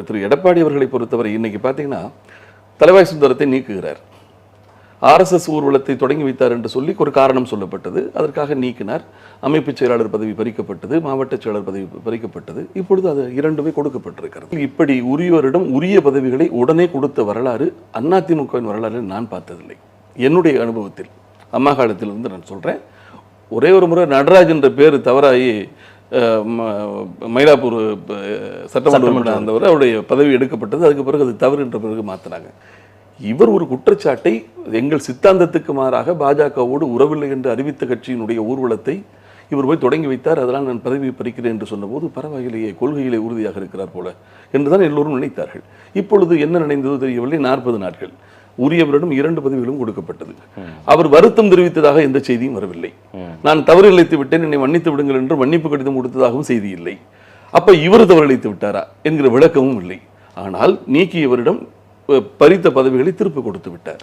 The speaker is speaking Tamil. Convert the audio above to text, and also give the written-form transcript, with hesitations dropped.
திரு எடப்பாடி அவர்களை பொறுத்தவரை இன்னைக்கு பார்த்தீங்கன்னா தலைவாய் சுந்தரத்தை நீக்குகிறார். RSS ஊர்வலத்தை தொடங்கி வைத்தார் என்று சொல்லி ஒரு காரணம் சொல்லப்பட்டது. அதற்காக நீக்கினார். அமைப்பு செயலாளர் பதவி பறிக்கப்பட்டது, மாவட்ட செயலாளர் பதவி பறிக்கப்பட்டது. இப்பொழுது அது இரண்டுமே கொடுக்கப்பட்டிருக்கிறது. இப்படி உரியவரிடம் உரிய பதவிகளை உடனே கொடுத்த வரலாறு அதிமுகவின் வரலாறு நான் பார்த்ததில்லை. என்னுடைய அனுபவத்தில் அம்மா காலத்திலிருந்து நான் சொல்றேன். ஒரே ஒரு முறை நடராஜ் என்ற பேர் தவறாகி மயிலாப்பூர் சட்டமன்ற அந்தவர் அவருடைய பதவி எடுக்கப்பட்டது. அதுக்கு பிறகு அது தவறு என்ற பிறகு மாற்றினாங்க. இவர் ஒரு குற்றச்சாட்டை எங்கள் சித்தாந்தத்துக்கு மாறாக பாஜகவோடு உறவில்லை என்று அறிவித்த கட்சியினுடைய ஊர்வலத்தை இவர் போய் தொடங்கி வைத்தார். அதனால் நான் பதவி பறிக்கிறேன் என்று சொன்னபோது பரவாயிலேயே கொள்கையிலே உறுதியாக இருக்கிறார் போல என்றுதான் எல்லோரும் நினைத்தார்கள். இப்பொழுது என்ன நினைந்ததோ தெரியவில்லை. 40 நாட்கள் உரியவரிடம் 2 பதவிகளும் கொடுக்கப்பட்டது. அவர் வருத்தம் தெரிவித்ததாக எந்த செய்தியும் வரவில்லை. நான் தவறு இழைத்து விட்டேன், என்னை மன்னித்து விடுங்கள் என்று மன்னிப்பு கடிதம் கொடுத்ததாகவும் செய்தி இல்லை. அப்ப இவர் தவறு இழைத்து விட்டாரா என்கிற விளக்கமும் இல்லை. ஆனால் நீக்கியவரிடம் பறித்த பதவிகளை திருப்பி கொடுத்து விட்டார்.